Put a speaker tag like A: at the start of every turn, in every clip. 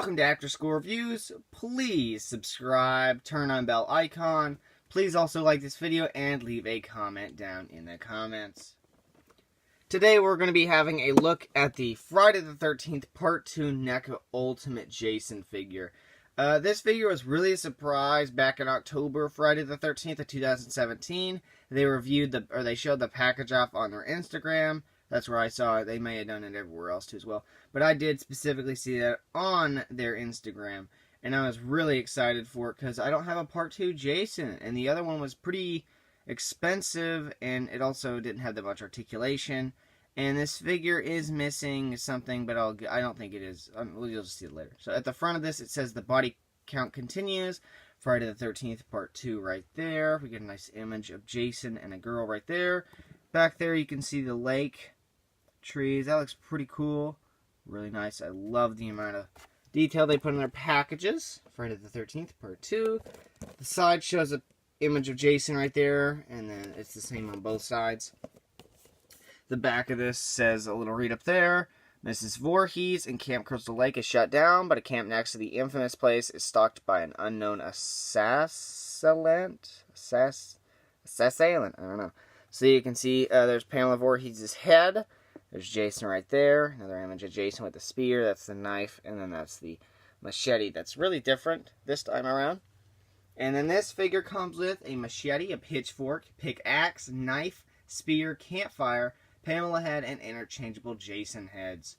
A: Welcome to After School Reviews. Please subscribe, turn on bell icon. Please also like this video and leave a comment down in the comments. Today we're going to be having a look at the Friday the 13th Part 2 NECA Ultimate Jason figure. This figure was really a surprise back in October, Friday the 13th of 2017. They showed the package off on their Instagram. That's where I saw it. They may have done it everywhere else too as well. But I did specifically see that on their Instagram. And I was really excited for it because I don't have a Part 2 Jason. And the other one was pretty expensive. And it also didn't have that much articulation. And this figure is missing something. But I don't think it is. You'll just see it later. So at the front of this it says the body count continues. Friday the 13th Part 2 right there. We get a nice image of Jason and a girl right there. Back there you can see the lake. Trees. That looks pretty cool. Really nice. I love the amount of detail they put in their packages. Friday the 13th, Part 2. The side shows an image of Jason right there, and then it's the same on both sides. The back of this says a little read up there. Mrs. Voorhees and Camp Crystal Lake is shut down, but a camp next to the infamous place is stalked by an unknown assailant? Assailant? I don't know. So you can see there's Pamela Voorhees' head. There's Jason right there. Another image of Jason with the spear. That's the knife. And then that's the machete. That's really different this time around. And then this figure comes with a machete, a pitchfork, pickaxe, knife, spear, campfire, Pamela head, and interchangeable Jason heads.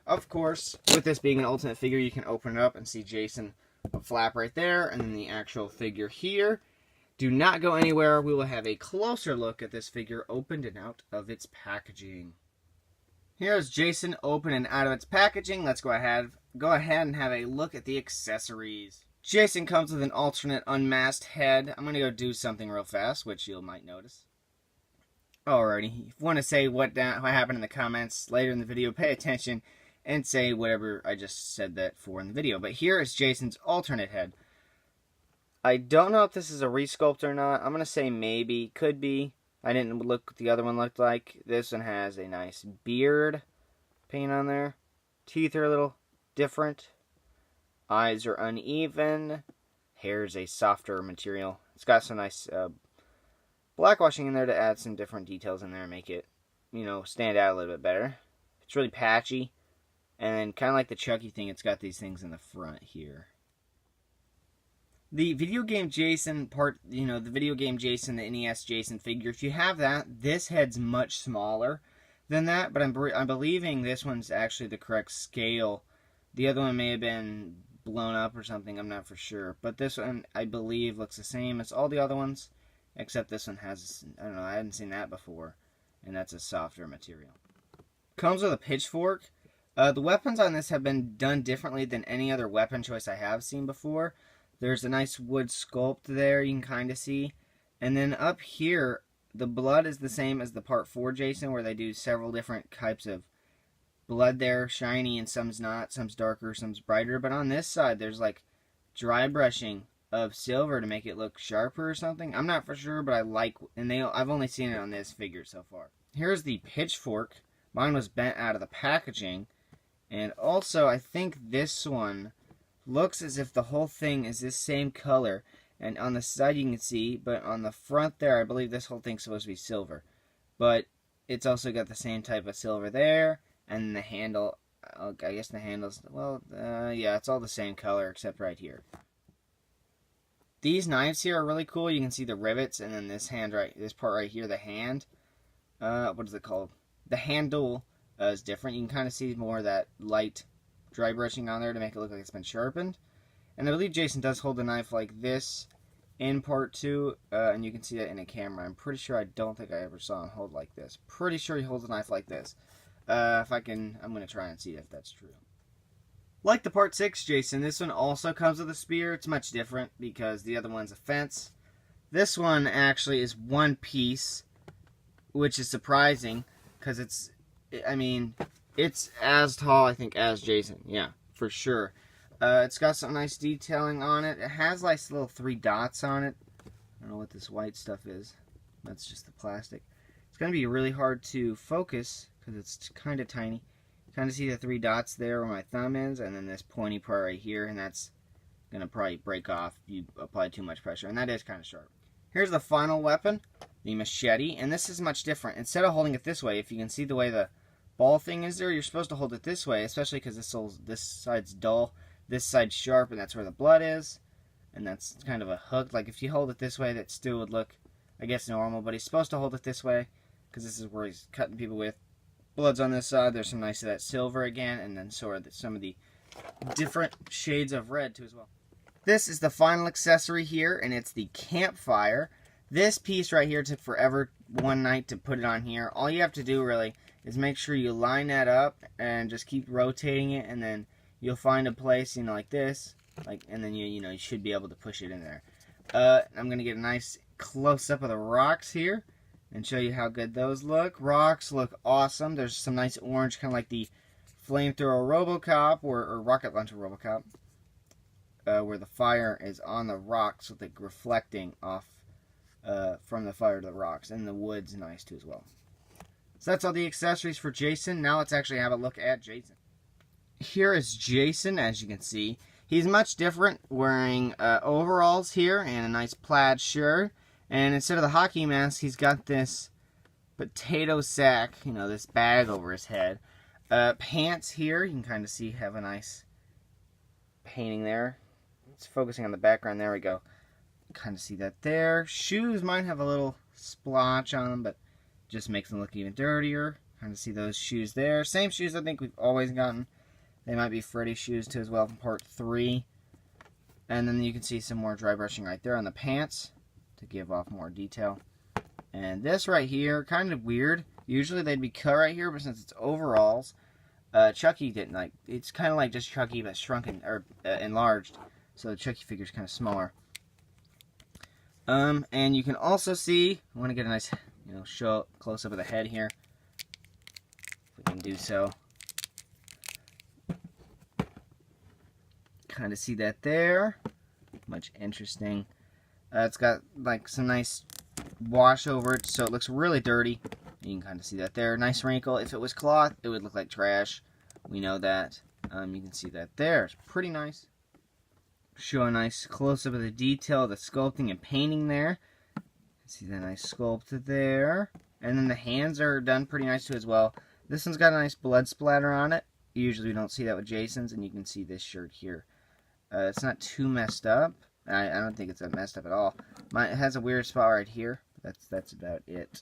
A: Of course, with this being an ultimate figure, you can open it up and see Jason flap right there. And then the actual figure here. Do not go anywhere. We will have a closer look at this figure opened and out of its packaging. Here's Jason open and out of its packaging. Let's go ahead and have a look at the accessories. Jason comes with an alternate unmasked head. I'm going to go do something real fast, which you might notice. Alrighty, if you want to say what happened in the comments later in the video, pay attention and say whatever I just said that for in the video. But here is Jason's alternate head. I don't know if this is a resculpt or not. I'm going to say maybe, could be. I didn't look what the other one looked like. This one has a nice beard paint on there. Teeth are a little different. Eyes are uneven. Hair is a softer material. It's got some nice blackwashing in there to add some different details in there and make it, stand out a little bit better. It's really patchy. And then kind of like the Chucky thing, it's got these things in the front here. The video game Jason the video game Jason, the NES Jason figure, if you have that, this head's much smaller than that, but I'm believing this one's actually the correct scale. The other one may have been blown up or something, I'm not for sure. But this one, I believe, looks the same as all the other ones, except this one has, I don't know, I hadn't seen that before, and that's a softer material. Comes with a pitchfork. The weapons on this have been done differently than any other weapon choice I have seen before. There's a nice wood sculpt there you can kind of see. And then up here, the blood is the same as the Part 4 Jason, where they do several different types of blood there. Shiny and some's not. Some's darker, some's brighter. But on this side, there's like dry brushing of silver to make it look sharper or something. I'm not for sure, but I like... I've only seen it on this figure so far. Here's the pitchfork. Mine was bent out of the packaging. And also, I think this one looks as if the whole thing is this same color. And on the side you can see, but on the front there, I believe this whole thing's supposed to be silver. But it's also got the same type of silver there. And the handle, I guess the handle's, yeah, it's all the same color except right here. These knives here are really cool. You can see the rivets, and then this part right here, the hand. What is it called? The handle is different. You can kind of see more of that light dry brushing on there to make it look like it's been sharpened. And I believe Jason does hold a knife like this in Part 2, and you can see that in a camera. I'm pretty sure, I don't think I ever saw him hold like this. Pretty sure he holds a knife like this. I'm going to try and see if that's true. Like the Part 6 Jason, this one also comes with a spear. It's much different because the other one's a fence. This one actually is one piece, which is surprising because it's as tall, I think, as Jason. Yeah, for sure. It's got some nice detailing on it. It has like little 3 dots on it. I don't know what this white stuff is. That's just the plastic. It's going to be really hard to focus because it's kind of tiny. Kind of see the 3 dots there where my thumb is, and then this pointy part right here, and that's going to probably break off if you apply too much pressure, and that is kind of sharp. Here's the final weapon, the machete, and this is much different. Instead of holding it this way, if you can see the way the ball thing is there, you're supposed to hold it this way, especially because this side's dull, this side's sharp, and that's where the blood is, and that's kind of a hook. Like if you hold it this way, that still would look, I guess, normal, but he's supposed to hold it this way because this is where he's cutting people with. Blood's on this side. There's some nice of that silver again, and then sort of some of the different shades of red too as well. This is the final accessory here, and it's the campfire. This piece right here took forever one night to put it on here. All you have to do really is make sure you line that up and just keep rotating it, and then you'll find a place, like this, and then you should be able to push it in there. I'm gonna get a nice close up of the rocks here and show you how good those look. Rocks look awesome. There's some nice orange, kind of like the flamethrower RoboCop or rocket launcher RoboCop, where the fire is on the rocks with it reflecting off from the fire to the rocks, and the wood's nice too as well. So that's all the accessories for Jason. Now let's actually have a look at Jason. Here is Jason, as you can see. He's much different, wearing overalls here and a nice plaid shirt. And instead of the hockey mask, he's got this potato sack, this bag over his head. Pants here, you can kind of see have a nice painting there. It's focusing on the background. There we go. Kind of see that there. Shoes might have a little splotch on them, but just makes them look even dirtier. Kind of see those shoes there. Same shoes I think we've always gotten. They might be Freddy's shoes too as well from part 3. And then you can see some more dry brushing right there on the pants to give off more detail. And this right here, kind of weird. Usually they'd be cut right here, but since it's overalls, Chucky didn't like. It's kind of like just Chucky, but shrunken or enlarged. So the Chucky figure's kind of smaller. And you can also see, I want to get a nice, show close up of the head here. If we can do so. Kind of see that there. Much interesting. It's got like some nice wash over it, so it looks really dirty. You can kind of see that there. Nice wrinkle. If it was cloth, it would look like trash. We know that. You can see that there. It's pretty nice. Show a nice close-up of the detail, the sculpting and painting there. See the nice sculpt there. And then the hands are done pretty nice too as well. This one's got a nice blood splatter on it. Usually we don't see that with Jason's, and you can see this shirt here. It's not too messed up. I don't think it's that messed up at all. It has a weird spot right here. That's about it.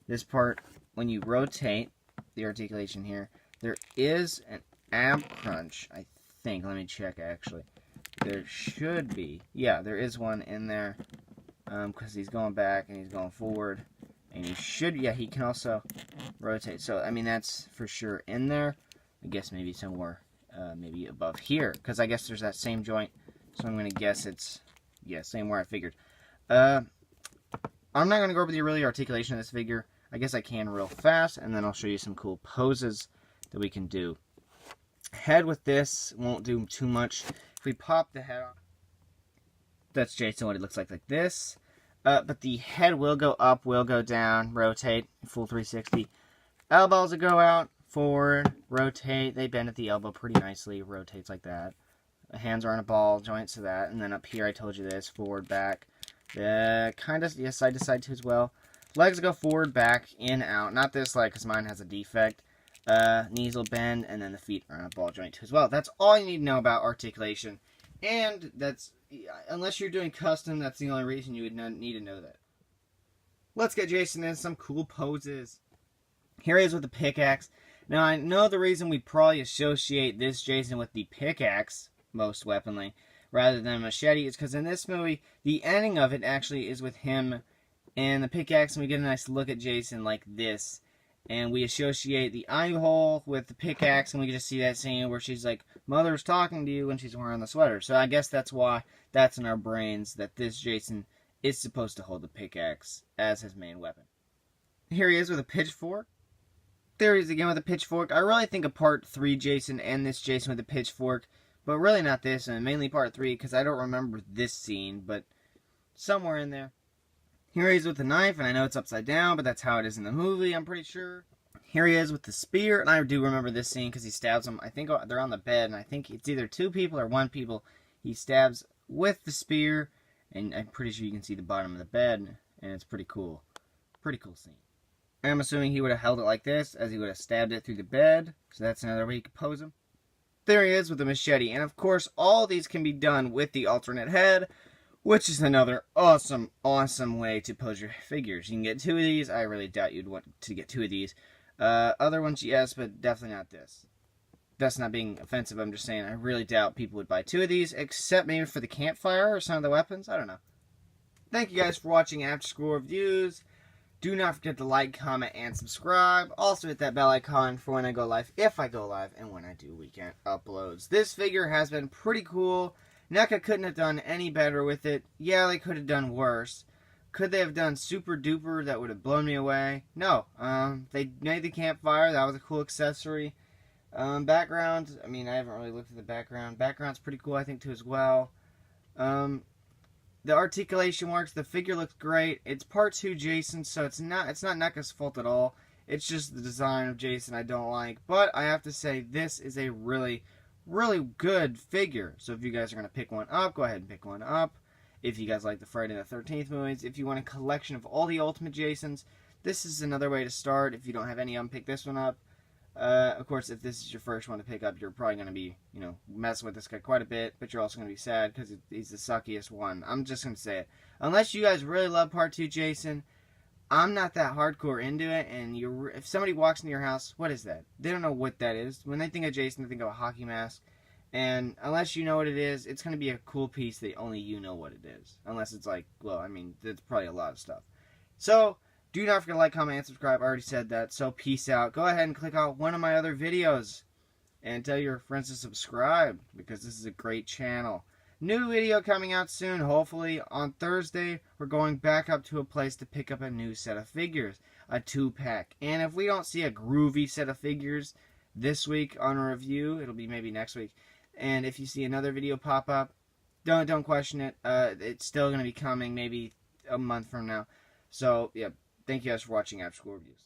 A: This part, when you rotate the articulation here, there is an ab crunch, I think. Let me check actually. There should be. Yeah, there is one in there. Because he's going back and he's going forward. And he should, yeah, he can also rotate. So, I mean, that's for sure in there. I guess maybe somewhere, maybe above here. Because I guess there's that same joint. So I'm going to guess it's, yeah, same where I figured. I'm not going to go over the really articulation of this figure. I guess I can real fast. And then I'll show you some cool poses that we can do. Head with this won't do too much. If we pop the head off, that's Jason, what it looks like this. But the head will go up, will go down, rotate, full 360. Elbows will go out, forward, rotate. They bend at the elbow pretty nicely, rotates like that. The hands are on a ball joint, so that. And then up here, I told you this, forward, back. Kind of, yeah, side to side too as well. Legs go forward, back, in, out. Not this leg, because mine has a defect. Knees will bend, and then the feet are on a ball joint too as well. That's all you need to know about articulation. And that's, unless you're doing custom, that's the only reason you would need to know that. Let's get Jason in some cool poses. Here he is with the pickaxe. Now, I know the reason we probably associate this Jason with the pickaxe, most weaponly, rather than a machete, is because in this movie, the ending of it actually is with him and the pickaxe, and we get a nice look at Jason like this. And we associate the eye hole with the pickaxe, and we get to see that scene where she's like, Mother's talking to you when she's wearing the sweater. So I guess that's why that's in our brains, that this Jason is supposed to hold the pickaxe as his main weapon. Here he is with a pitchfork. There he is again with a pitchfork. I really think of part 3 Jason and this Jason with a pitchfork, but really not this, and mainly part 3, because I don't remember this scene, but somewhere in there. Here he is with a knife, and I know it's upside down, but that's how it is in the movie, I'm pretty sure. Here he is with the spear, and I do remember this scene because he stabs them. I think they're on the bed, and I think it's either 2 people or 1 people. He stabs with the spear, and I'm pretty sure you can see the bottom of the bed, and it's pretty cool. Pretty cool scene. I'm assuming he would have held it like this, as he would have stabbed it through the bed, so that's another way you could pose him. There he is with the machete, and of course, all these can be done with the alternate head, which is another awesome, awesome way to pose your figures. You can get 2 of these. I really doubt you'd want to get 2 of these. Other ones, yes, but definitely not this. That's not being offensive. I'm just saying I really doubt people would buy 2 of these, except maybe for the campfire or some of the weapons. I don't know. Thank you guys for watching After School Reviews. Do not forget to like, comment, and subscribe. Also hit that bell icon for when I go live, if I go live, and when I do weekend uploads. This figure has been pretty cool. NECA couldn't have done any better with it. Yeah, they could have done worse. Could they have done super duper that would have blown me away? No. They made the campfire. That was a cool accessory. Background, I mean, I haven't really looked at the background. Background's pretty cool, I think, too, as well. The articulation works. The figure looks great. It's part 2 Jason, so it's not NECA's fault at all. It's just the design of Jason I don't like. But I have to say, this is a really, really good figure. So if you guys are going to pick one up, go ahead and pick one up. If you guys like the Friday the 13th movies, if you want a collection of all the Ultimate Jasons, this is another way to start. If you don't have any of them, pick this one up. Of course, if this is your first one to pick up, you're probably going to be, messing with this guy quite a bit, but you're also going to be sad because he's the suckiest one. I'm just going to say it. Unless you guys really love Part 2 Jason, I'm not that hardcore into it, and if somebody walks into your house, what is that? They don't know what that is. When they think of Jason, they think of a hockey mask, and unless you know what it is, it's going to be a cool piece that only you know what it is. Unless it's like, well, I mean, that's probably a lot of stuff. So, do not forget to like, comment, and subscribe. I already said that, so peace out. Go ahead and click on one of my other videos and tell your friends to subscribe because this is a great channel. New video coming out soon, hopefully on Thursday. We're going back up to a place to pick up a new set of figures, a 2-pack. And if we don't see a groovy set of figures this week on a review, it'll be maybe next week. And if you see another video pop up, don't question it. It's still going to be coming maybe a month from now. So, yeah. Thank you guys for watching After School Reviews.